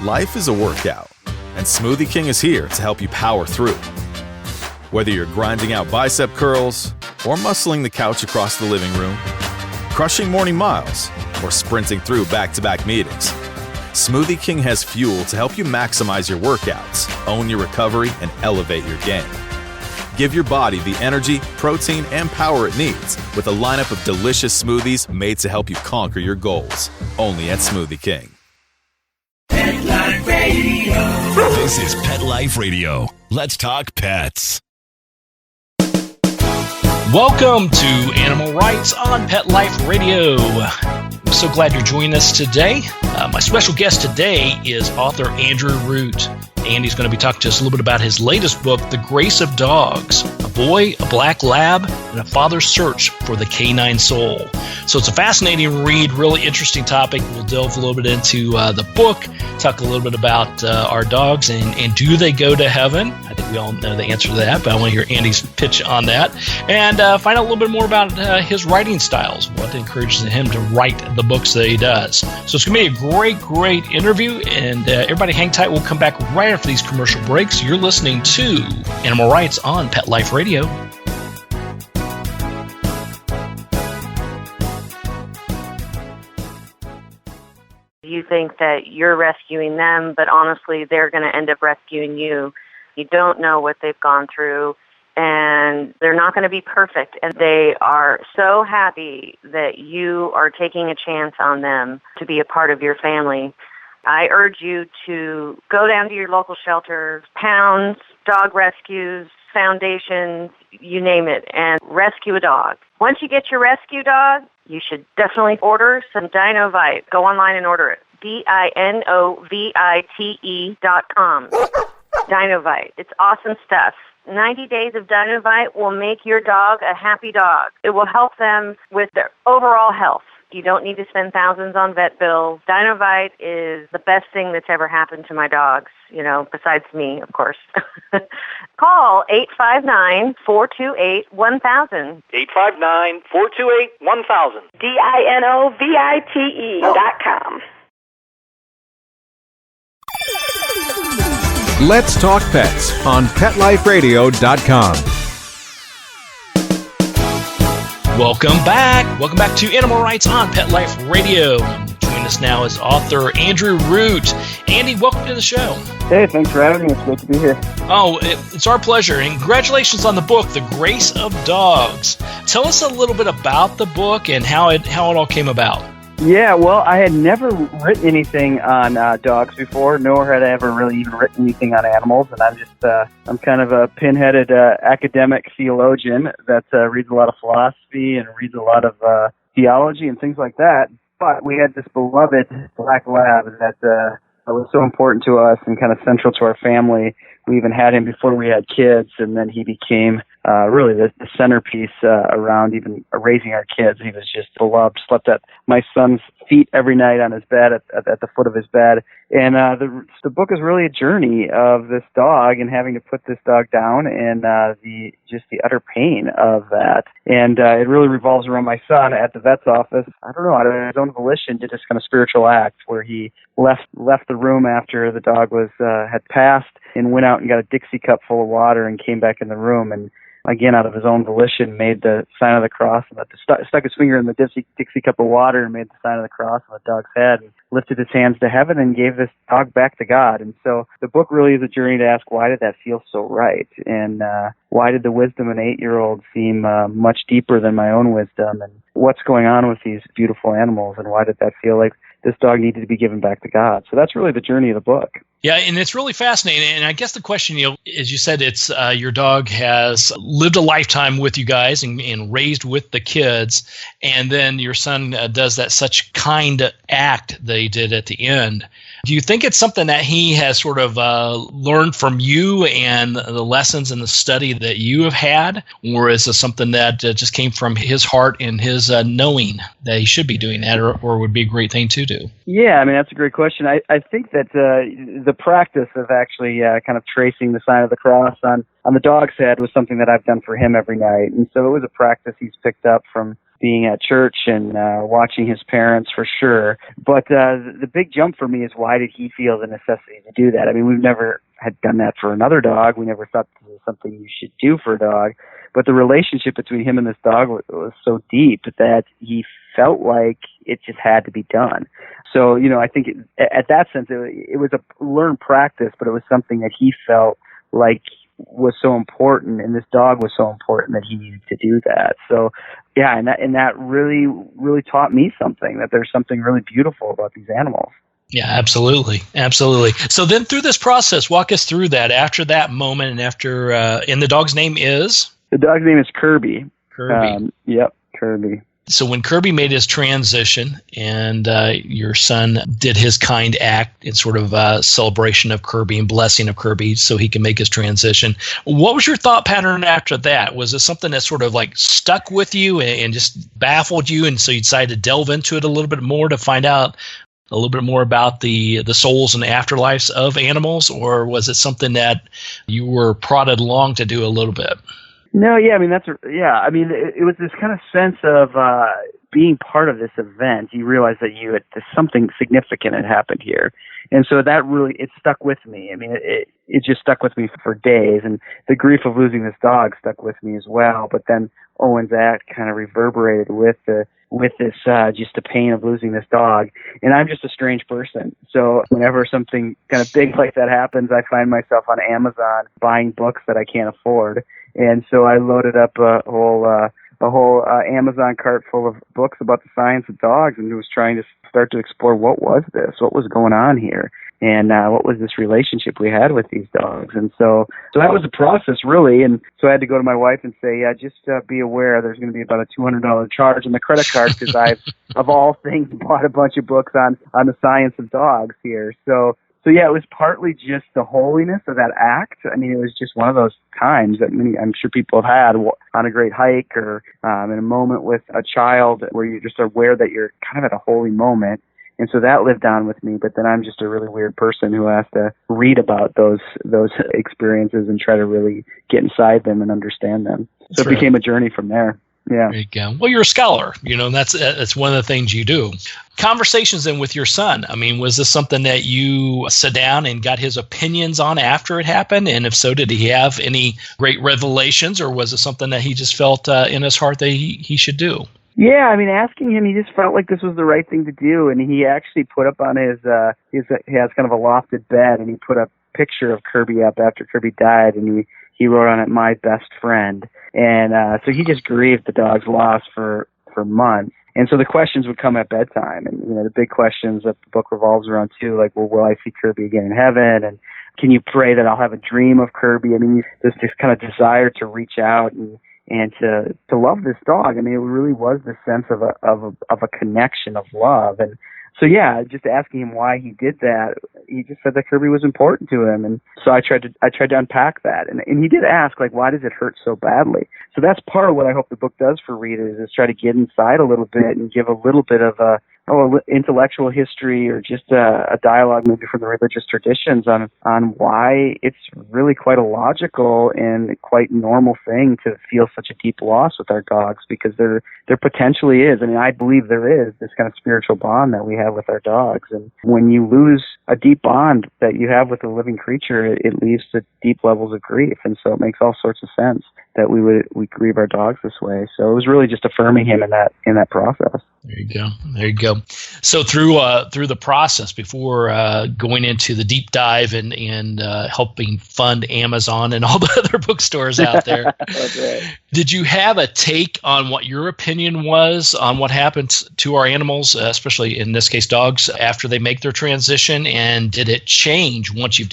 Life is a workout, and Smoothie King is here to help you power through. Whether you're grinding out bicep curls or muscling the couch across the living room, crushing morning miles, or sprinting through back-to-back meetings, Smoothie King has fuel to help you maximize your workouts, own your recovery, and elevate your game. Give your body the energy, protein, and power it needs with a lineup of delicious smoothies made to help you conquer your goals. Only at Smoothie King. Pet Life Radio. This is Pet Life Radio. Let's talk pets. Welcome to Animal Rights on Pet Life Radio. I'm so glad you're joining us today. My special guest today is author Andrew Root. Andy's going to be talking to us a little bit about his latest book, The Grace of Dogs, a boy, a black lab, and a father's search for the canine soul. So it's a fascinating read, really interesting topic. We'll delve a little bit into the book, talk a little bit about our dogs and do they go to heaven? I think we all know the answer to that, but I want to hear Andy's pitch on that. And find out a little bit more about his writing styles, what encourages him to write the books that he does. So it's going to be a great interview, and everybody hang tight. We'll come back right after these commercial breaks. You're listening to Animal Rights on Pet Life Radio. You think that you're rescuing them, but honestly, they're going to end up rescuing you. You don't know what they've gone through, and they're not going to be perfect. And they are so happy that you are taking a chance on them to be a part of your family. I urge you to go down to your local shelters, pounds, dog rescues, foundations, you name it, and rescue a dog. Once you get your rescue dog, you should definitely order some Dinovite. Go online and order it. DINOVITE.com. Dinovite. It's awesome stuff. 90 days of Dinovite will make your dog a happy dog. It will help them with their overall health. You don't need to spend thousands on vet bills. Dinovite is the best thing that's ever happened to my dogs, besides me, of course. Call 859-428-1000. 859-428-1000. DINOVITE.com. Let's Talk Pets on PetLifeRadio.com. Welcome back. Welcome back to Animal Rights on Pet Life Radio. Joining us now is author Andrew Root. Andy, welcome to the show. Hey, thanks for having me. It's great to be here. Oh, it's our pleasure. And congratulations on the book, The Grace of Dogs. Tell us a little bit about the book and how it all came about. Yeah, well, I had never written anything on dogs before, nor had I ever really even written anything on animals. And I'm kind of a pinheaded academic theologian that reads a lot of philosophy and reads a lot of theology and things like that. But we had this beloved black lab that was so important to us and kind of central to our family. We even had him before we had kids, and then he became really the centerpiece around even raising our kids. He was just beloved, slept at my son's feet every night on his bed, at the foot of his bed. And the book is really a journey of this dog and having to put this dog down and the utter pain of that. And it really revolves around my son at the vet's office. I don't know, out of his own volition, did this kind of spiritual act where he left the room after the dog had passed and went out and got a Dixie cup full of water and came back in the room and, again, out of his own volition, made the sign of the cross and stuck his finger in the Dixie cup of water and made the sign of the cross on the dog's head and lifted his hands to heaven and gave this dog back to God. And so the book really is a journey to ask, why did that feel so right? And why did the wisdom of an 8-year-old seem much deeper than my own wisdom? And what's going on with these beautiful animals? And why did that feel like this dog needed to be given back to God? So that's really the journey of the book. Yeah, and it's really fascinating. And I guess the question, as you said, it's your dog has lived a lifetime with you guys and raised with the kids, and then your son does that such kind act that he did at the end. Do you think it's something that he has sort of learned from you and the lessons and the study that you have had, or is it something that just came from his heart and his knowing that he should be doing that, or would be a great thing to do? Yeah, I mean, that's a great question. I think that the practice of actually kind of tracing the sign of the cross on the dog's head was something that I've done for him every night. And so it was a practice he's picked up from being at church and watching his parents for sure. But the big jump for me is, why did he feel the necessity to do that? I mean, we've never had done that for another dog. We never thought this was something you should do for a dog. But the relationship between him and this dog was so deep that he felt like it just had to be done. So, I think at that sense, it was a learned practice, but it was something that he felt like was so important, and this dog was so important that he needed to do that. So, yeah, and that really, really taught me something, that there's something really beautiful about these animals. Yeah, absolutely. Absolutely. So then through this process, walk us through that after that moment and after, and the dog's name is? The dog's name is Kirby. Kirby. Yep, Kirby. So when Kirby made his transition and your son did his kind act in sort of celebration of Kirby and blessing of Kirby so he can make his transition, what was your thought pattern after that? Was it something that sort of like stuck with you and just baffled you, and so you decided to delve into it a little bit more to find out a little bit more about the souls and the afterlives of animals, or was it something that you were prodded along to do a little bit? No, yeah, I mean, it was this kind of sense of being part of this event. You realize that something significant had happened here. And so that really, it stuck with me. I mean, it just stuck with me for days. And the grief of losing this dog stuck with me as well. But then Owen's act kind of reverberated with this, just the pain of losing this dog. And I'm just a strange person. So whenever something kind of big like that happens, I find myself on Amazon buying books that I can't afford. And so I loaded up a whole Amazon cart full of books about the science of dogs, and was trying to start to explore what was going on here, and what was this relationship we had with these dogs. And so that was the process, really. And so I had to go to my wife and say, yeah, just be aware there's going to be about a $200 charge on the credit card, because I've, of all things, bought a bunch of books on the science of dogs here. So yeah, it was partly just the holiness of that act. I mean, it was just one of those times that I'm sure people have had on a great hike, or in a moment with a child where you're just aware that you're kind of at a holy moment. And so that lived on with me. But then I'm just a really weird person who has to read about those experiences and try to really get inside them and understand them. So it became a journey from there. Yeah. There you go. Well, you're a scholar, and that's one of the things you do. Conversations then with your son. I mean, was this something that you sat down and got his opinions on after it happened? And if so, did he have any great revelations, or was it something that he just felt in his heart that he should do? Yeah, I mean, asking him, he just felt like this was the right thing to do. And he actually put up on he has kind of a lofted bed, and he put a picture of Kirby up after Kirby died, and he wrote on it, "My best friend." And so he just grieved the dog's loss for months. And so the questions would come at bedtime. And, the big questions that the book revolves around, too, like, well, will I see Kirby again in heaven? And can you pray that I'll have a dream of Kirby? I mean, there's this kind of desire to reach out and to love this dog. I mean, it really was this sense of a connection of love. And so, yeah, just asking him why he did that, he just said that Kirby was important to him. And so I tried to unpack that. And he did ask, like, why does it hurt so badly? So that's part of what I hope the book does for readers, is try to get inside a little bit and give a little bit of intellectual history, or just a dialogue maybe from the religious traditions on why it's really quite a logical and quite normal thing to feel such a deep loss with our dogs, because there potentially is. I mean, I believe there is this kind of spiritual bond that we have with our dogs. And when you lose a deep bond that you have with a living creature, it leads to deep levels of grief. And so it makes all sorts of sense that we grieve our dogs this way. So it was really just affirming him in that process. There you go. So through the process, before going into the deep dive and helping fund Amazon and all the other bookstores out there, That's right. Did you have a take on what your opinion was on what happens to our animals, especially in this case dogs, after they make their transition? And did it change once you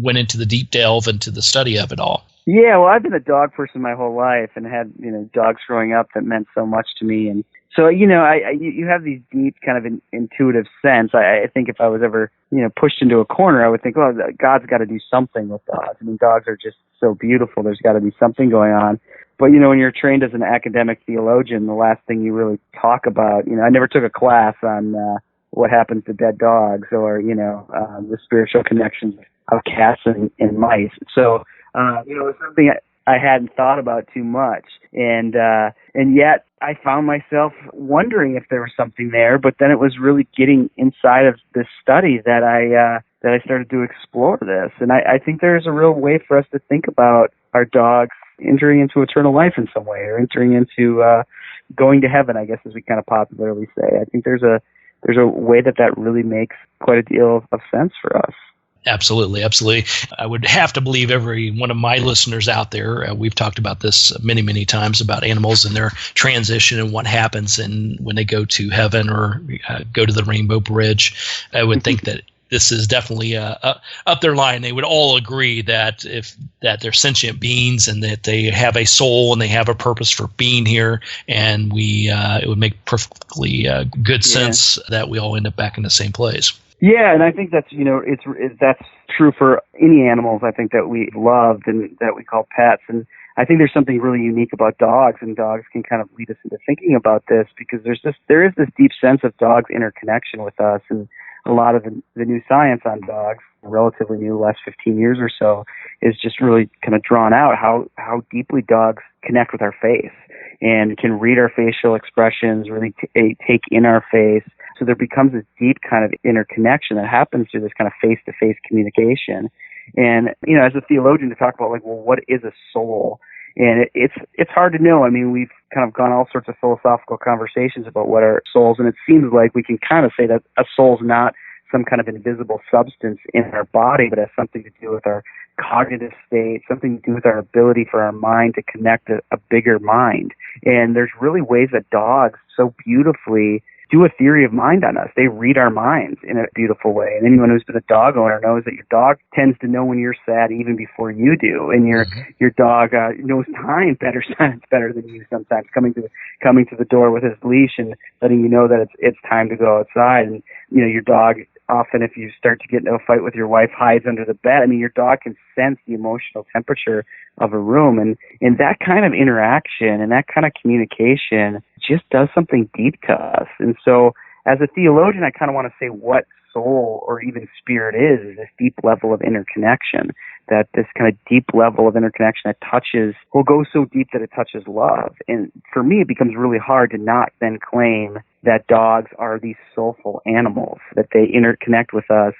went into the deep delve into the study of it all? Yeah, well, I've been a dog person my whole life, and had dogs growing up that meant so much to me. And so you have these deep kind of intuitive sense. I think if I was ever pushed into a corner, I would think, well, God's got to do something with dogs. I mean, dogs are just so beautiful. There's got to be something going on. But when you're trained as an academic theologian, the last thing you really talk about, I never took a class on what happens to dead dogs, or the spiritual connections of cats and mice. So it was something I hadn't thought about too much, and yet I found myself wondering if there was something there, but then it was really getting inside of this study that I started to explore this. And I think there's a real way for us to think about our dogs entering into eternal life in some way, or entering into going to heaven, I guess, as we kind of popularly say. I think there's a way that really makes quite a deal of sense for us. Absolutely, absolutely. I would have to believe every one of my listeners out there, we've talked about this many, many times about animals and their transition and what happens when they go to heaven or go to the Rainbow Bridge. I would think that this is definitely up their line. They would all agree that that they're sentient beings and that they have a soul and they have a purpose for being here. And it would make perfectly good sense that we all end up back in the same place. Yeah, and I think that's that's true for any animals I think that we loved and that we call pets. And I think there's something really unique about dogs, and dogs can kind of lead us into thinking about this, because there is this deep sense of dogs' interconnection with us. And a lot of the new science on dogs, relatively new, last 15 years or so, is just really kind of drawn out how deeply dogs connect with our face and can read our facial expressions, really take in our face. So there becomes this deep kind of interconnection that happens through this kind of face-to-face communication. And, as a theologian, to talk about, like, well, what is a soul? And it's hard to know. I mean, we've kind of gone all sorts of philosophical conversations about what are souls, and it seems like we can kind of say that a soul's not some kind of invisible substance in our body, but has something to do with our cognitive state, something to do with our ability for our mind to connect a bigger mind. And there's really ways that dogs so beautifully do a theory of mind on us. They read our minds in a beautiful way. And anyone who's been a dog owner knows that your dog tends to know when you're sad even before you do. And your dog knows time better than you sometimes, coming to the door with his leash and letting you know that it's time to go outside. And your dog, often if you start to get into a fight with your wife, hides under the bed. I mean, your dog can sense the emotional temperature of a room, and that kind of interaction and that kind of communication just does something deep to us. And so as a theologian, I kind of want to say what soul or even spirit is this deep level of interconnection, that this kind of deep level of interconnection that goes so deep that it touches love. And for me, it becomes really hard to not then claim that dogs are these soulful animals, that they interconnect with us.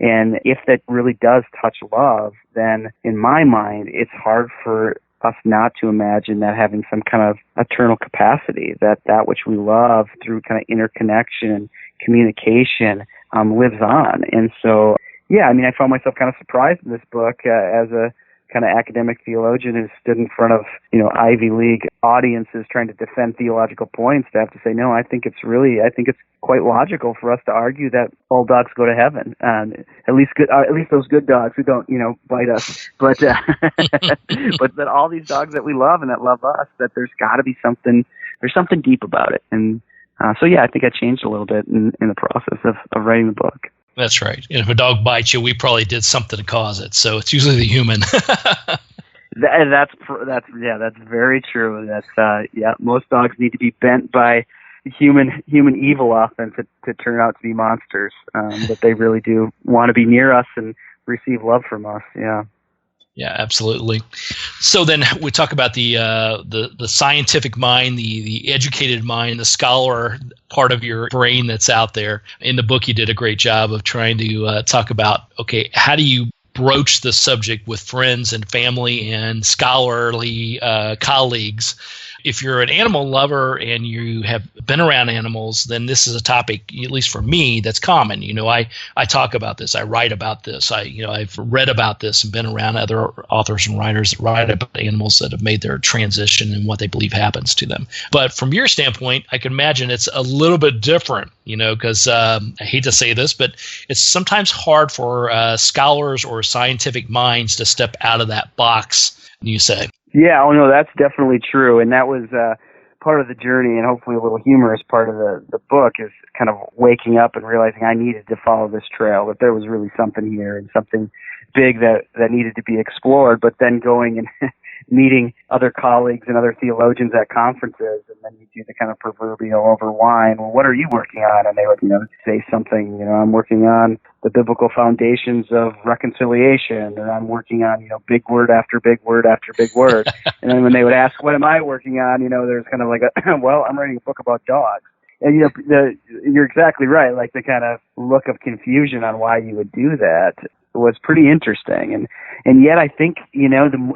And if that really does touch love, then in my mind, it's hard for us not to imagine that having some kind of eternal capacity, that which we love through kind of interconnection and communication lives on. And so, yeah, I mean, I found myself kind of surprised in this book as a kind of academic theologian who stood in front of, Ivy League audiences trying to defend theological points, to have to say, no, I think it's quite logical for us to argue that all dogs go to heaven. At least those good dogs who don't, bite us. But but that all these dogs that we love and that love us, that there's got to be something deep about it. And so, yeah, I think I changed a little bit in the process of writing the book. That's right. And if a dog bites you, we probably did something to cause it. So it's usually the human. That's very true. That's most dogs need to be bent by human evil often to turn out to be monsters. But they really do want to be near us and receive love from us. Yeah. Yeah, absolutely. So then we talk about the scientific mind, the educated mind, the scholar part of your brain that's out there. In the book, you did a great job of trying to talk about, okay, how do you broach the subject with friends and family and scholarly colleagues? If you're an animal lover and you have been around animals, then this is a topic, at least for me, that's common. I talk about this. I write about this. I've read about this and been around other authors and writers that write about animals that have made their transition and what they believe happens to them. But from your standpoint, I can imagine it's a little bit different, because I hate to say this, but it's sometimes hard for scholars or scientific minds to step out of that box, you say. Yeah, no, that's definitely true. And that was part of the journey, and hopefully a little humorous part of the book, is kind of waking up and realizing I needed to follow this trail, that there was really something here and something big that needed to be explored, but then going meeting other colleagues and other theologians at conferences, and then you do the kind of proverbial over wine, well, what are you working on? And they would, say something, I'm working on the biblical foundations of reconciliation, and I'm working on, big word after big word after big word. And then when they would ask, what am I working on? There's kind of like well, I'm writing a book about dogs. And, you're exactly right. Like the kind of look of confusion on why you would do that was pretty interesting. And yet I think,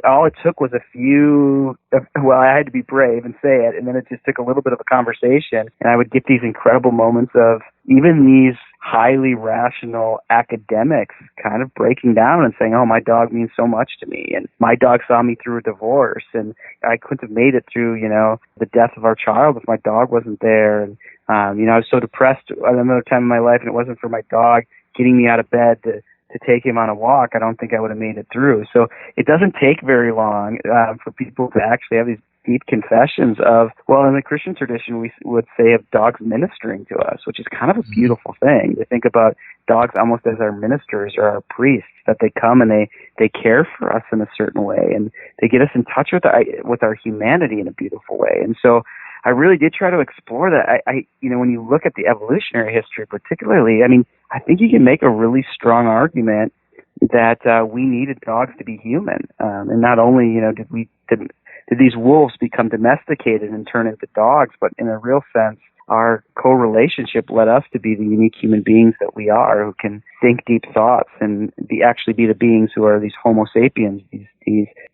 all it took was a few, well, I had to be brave and say it. And then it just took a little bit of a conversation. And I would get these incredible moments of even these highly rational academics kind of breaking down and saying, oh, my dog means so much to me. And my dog saw me through a divorce. And I couldn't have made it through, the death of our child if my dog wasn't there. And, I was so depressed at another time in my life, and it wasn't for my dog getting me out of bed to take him on a walk, I don't think I would have made it through. So it doesn't take very long for people to actually have these deep confessions of, well, in the Christian tradition, we would say of dogs ministering to us, which is kind of a beautiful thing to think about dogs almost as our ministers or our priests, that they come and they care for us in a certain way, and they get us in touch with our humanity in a beautiful way. And so I really did try to explore that. When you look at the evolutionary history particularly, I think you can make a really strong argument that we needed dogs to be human. And not only, did these wolves become domesticated and turn into dogs, but in a real sense, our co-relationship led us to be the unique human beings that we are, who can think deep thoughts and actually be the beings who are these Homo sapiens, these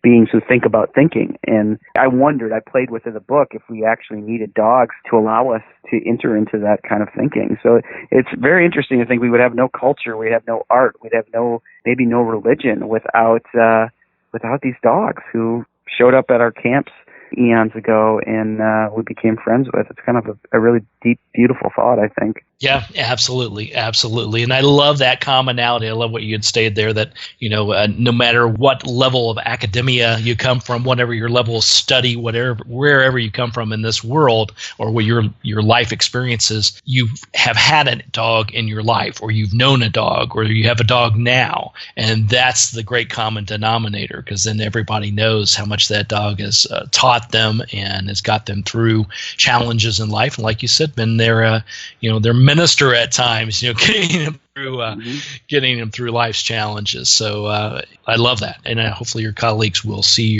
beings who think about thinking. And I played with in the book, if we actually needed dogs to allow us to enter into that kind of thinking. So it's very interesting to think we would have no culture, we'd have no art, we'd have maybe no religion without these dogs who showed up at our camps eons ago and we became friends with. It's kind of a really deep, beautiful thought, I think. Yeah, absolutely. And I love that commonality. I love what you had stated there, that, no matter what level of academia you come from, whatever your level of study, wherever you come from in this world, or what your life experiences, you have had a dog in your life, or you've known a dog, or you have a dog now. And that's the great common denominator, because then everybody knows how much that dog has taught them and has got them through challenges in life. And like you said, been their minister at times, getting them through life's challenges. So I love that, and hopefully your colleagues will see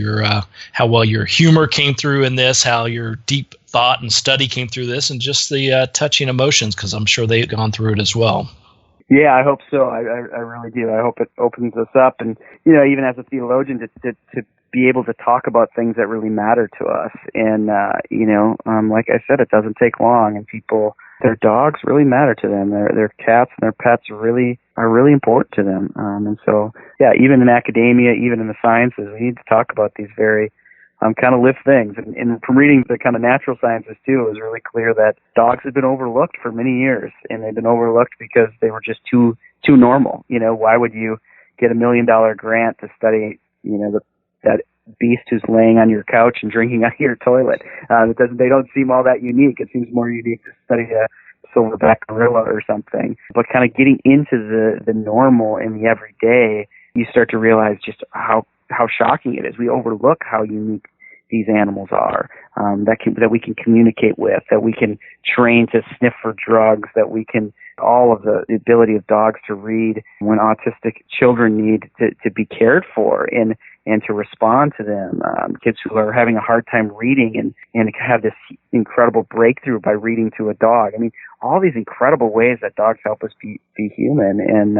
how well your humor came through in this, how your deep thought and study came through this, and just the touching emotions, because I'm sure they've gone through it as well. Yeah, I hope so. I really do. I hope it opens us up, and even as a theologian, to be able to talk about things that really matter to us. And like I said, it doesn't take long, and their dogs really matter to them. Their cats and their pets are really important to them. And so, yeah, even in academia, even in the sciences, we need to talk about these very kind of live things. And from reading the kind of natural sciences too, it was really clear that dogs have been overlooked for many years, and they've been overlooked because they were just too normal. Why would you get $1 million grant to study, that beast who's laying on your couch and drinking out of your toilet? They don't seem all that unique. It seems more unique to study a silverback gorilla or something. But kind of getting into the normal in the everyday, you start to realize just how shocking it is. We overlook how unique these animals are, that we can communicate with, that we can train to sniff for drugs, that we can, all of the ability of dogs to read when autistic children need to be cared for and to respond to them. Kids who are having a hard time reading and have this incredible breakthrough by reading to a dog. All these incredible ways that dogs help us be human, and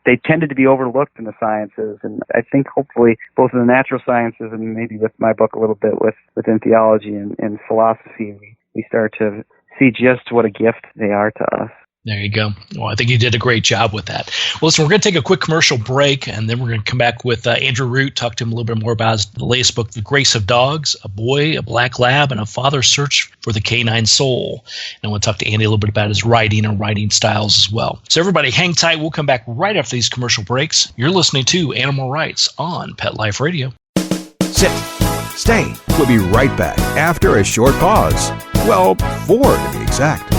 they tended to be overlooked in the sciences. And I think hopefully both in the natural sciences and maybe with my book a little bit within theology and philosophy, we start to see just what a gift they are to us. There you go. Well, I think you did a great job with that. Well, listen, we're going to take a quick commercial break, and then we're going to come back with Andrew Root, talk to him a little bit more about his latest book, The Grace of Dogs, A Boy, a Black Lab, and a Father's Search for the Canine Soul. And we'll talk to Andy a little bit about his writing and writing styles as well. So everybody hang tight. We'll come back right after these commercial breaks. You're listening to Animal Rights on Pet Life Radio. Sit. Stay. We'll be right back after a short pause. Well, 4 to be exact.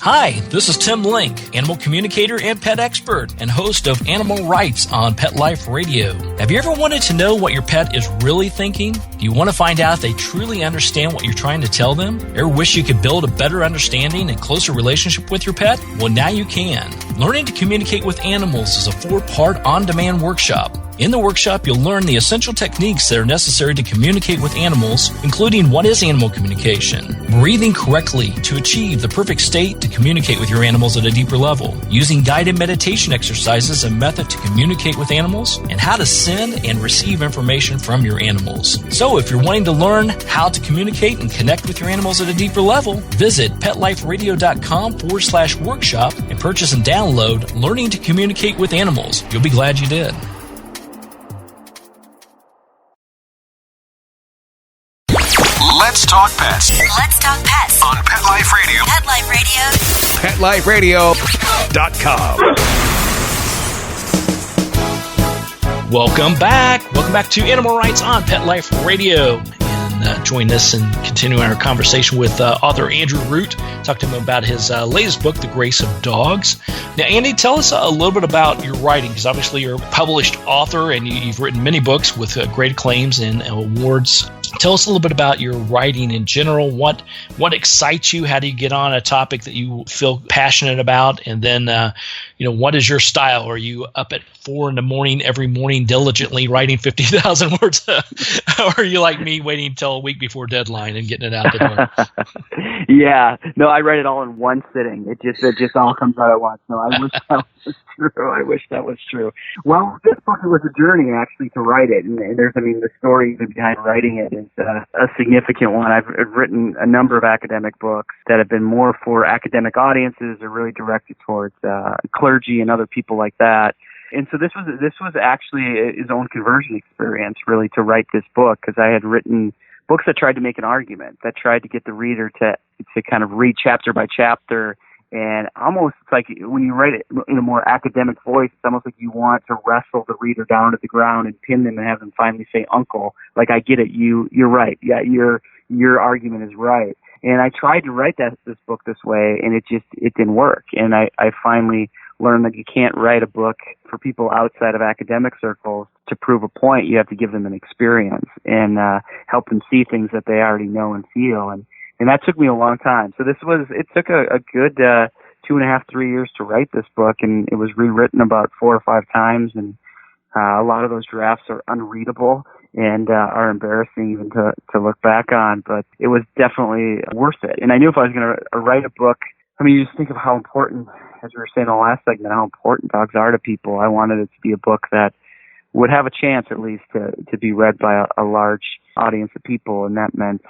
Hi, this is Tim Link, animal communicator and pet expert and host of Animal Rights on Pet Life Radio. Have you ever wanted to know what your pet is really thinking? Do you want to find out if they truly understand what you're trying to tell them? Ever wish you could build a better understanding and closer relationship with your pet? Well, now you can. Learning to Communicate with Animals is a 4-part on-demand workshop. In the workshop, you'll learn the essential techniques that are necessary to communicate with animals, including what is animal communication, breathing correctly to achieve the perfect state to communicate with your animals at a deeper level, using guided meditation exercises and method to communicate with animals, and how to send and receive information from your animals. So if you're wanting to learn how to communicate and connect with your animals at a deeper level, visit PetLifeRadio.com/workshop and purchase and download Learning to Communicate with Animals. You'll be glad you did. Let's talk pets Let's talk pets on Pet Life Radio. Pet Life Radio. PetLifeRadio.com. Welcome back. Welcome back to Animal Rights on Pet Life Radio. And join us and continue our conversation with author Andrew Root. Talk to him about his latest book, The Grace of Dogs. Now, Andy, tell us a little bit about your writing, because obviously you're a published author and you've written many books with great acclaims and awards. Tell us a little bit about your writing in general. What excites you? How do you get on a topic that you feel passionate about? And then, what is your style? Are you up at 4 a.m. every morning diligently writing 50,000 words? Or are you like me, waiting until a week before deadline and getting it out the door? Yeah, no, I write it all in one sitting. It just all comes out at once. No, I wish that was true. I wish that was true. Well, this book was a journey actually to write it, and the story behind writing it is a significant one. I've written a number of academic books that have been more for academic audiences or really directed towards clergy and other people like that. And so this was actually his own conversion experience, really, to write this book, because I had written books that tried to make an argument, that tried to get the reader to kind of read chapter by chapter. And almost, it's like when you write it in a more academic voice, it's almost like you want to wrestle the reader down to the ground and pin them and have them finally say, "Uncle, like, I get it. You're right. Yeah, your argument is right." And I tried to write this book this way, and it didn't work. And I finally learned that you can't write a book for people outside of academic circles to prove a point. You have to give them an experience and help them see things that they already know and feel. And that took me a long time. So it took a good 2.5, 3 years to write this book, and it was rewritten about 4 or 5 times. And a lot of those drafts are unreadable and are embarrassing even to look back on. But it was definitely worth it. And I knew if I was going to write a book, I mean, you just think of how important, as we were saying in the last segment, how important dogs are to people. I wanted it to be a book that would have a chance, at least, to be read by a large audience of people, and that meant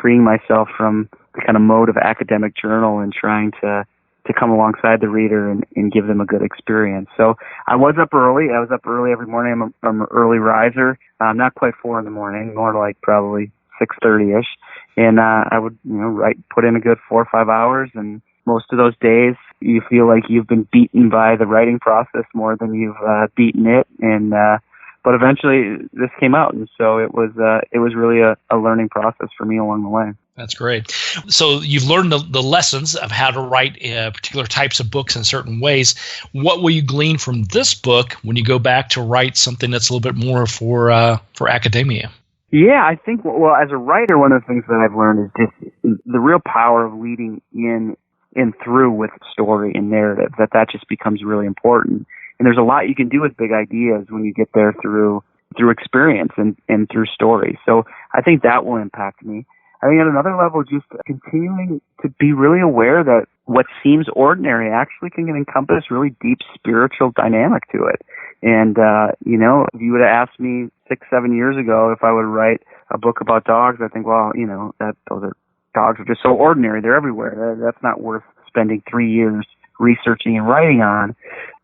freeing myself from the kind of mode of academic journal and trying to come alongside the reader and give them a good experience. So I was up early. I was up early every morning. I'm an early riser, not quite 4 a.m, more like probably 6:30ish. And I would put in a good 4 or 5 hours, and most of those days you feel like you've been beaten by the writing process more than you've beaten it. And but eventually this came out, and so it was really a learning process for me along the way. That's great. So you've learned the lessons of how to write particular types of books in certain ways. What will you glean from this book when you go back to write something that's a little bit more for academia? Yeah, I think, well, as a writer, one of the things that I've learned is just the real power of leading in through with story and narrative, that just becomes really important. And there's a lot you can do with big ideas when you get there through experience and through story. So I think that will impact me. I think at another level, just continuing to be really aware that what seems ordinary actually can encompass really deep spiritual dynamic to it. And, if you would have asked me 6-7 years ago if I would write a book about dogs, I think, dogs are just so ordinary. They're everywhere. That's not worth spending 3 years researching and writing on.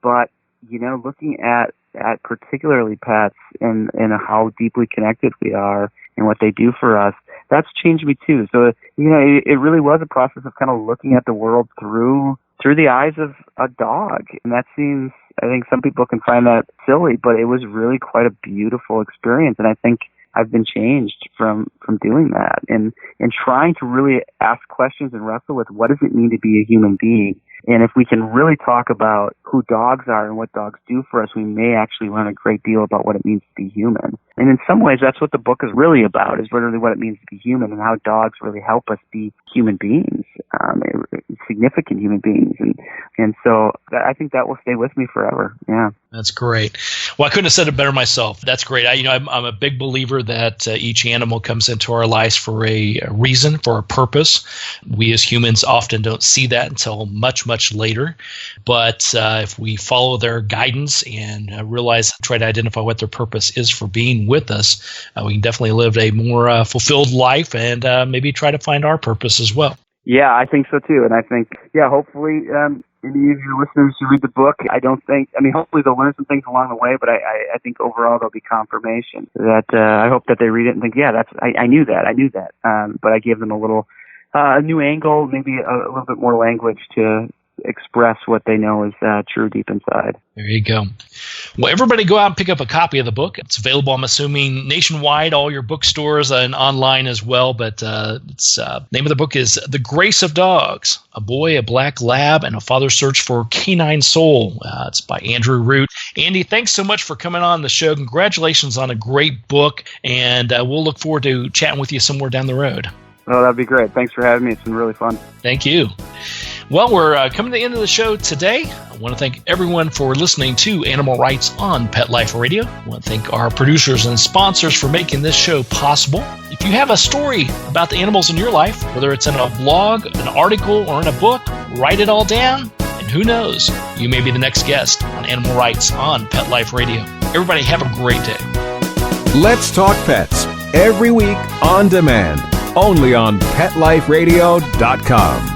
But, looking at particularly pets and how deeply connected we are and what they do for us, that's changed me too. So, it really was a process of kind of looking at the world through the eyes of a dog. And that seems, I think some people can find that silly, but it was really quite a beautiful experience. And I think I've been changed from doing that, and trying to really ask questions and wrestle with what does it mean to be a human being. And if we can really talk about who dogs are and what dogs do for us, we may actually learn a great deal about what it means to be human. And in some ways, that's what the book is really about, is really what it means to be human and how dogs really help us be human beings, significant human beings. And so I think that will stay with me forever. Yeah. That's great. Well, I couldn't have said it better myself. That's great. I'm a big believer that each animal comes into our lives for a reason, for a purpose. We as humans often don't see that until much, much later. But if we follow their guidance and try to identify what their purpose is for being with us, we can definitely live a more fulfilled life and maybe try to find our purpose as well. Yeah, I think so too. And I think, hopefully any of your listeners who read the book, hopefully they'll learn some things along the way, but I think overall there'll be confirmation that I hope that they read it and think, I knew that. But I gave them a little new angle, maybe a little bit more language to express what they know is true deep inside. There you go. Well, everybody go out and pick up a copy of the book. It's available, I'm assuming, nationwide, all your bookstores and online as well. But name of the book is The Grace of Dogs, A Boy, a Black Lab, and a Father's Search for Canine Soul. It's by Andrew Root. Andy, thanks so much for coming on the show. Congratulations on a great book, and we'll look forward to chatting with you somewhere down the road. Oh, that'd be great. Thanks for having me. It's been really fun. Thank you. Well, we're coming to the end of the show today. I want to thank everyone for listening to Animal Rights on Pet Life Radio. I want to thank our producers and sponsors for making this show possible. If you have a story about the animals in your life, whether it's in a blog, an article, or in a book, write it all down. And who knows, you may be the next guest on Animal Rights on Pet Life Radio. Everybody have a great day. Let's Talk Pets, every week on demand, only on PetLifeRadio.com.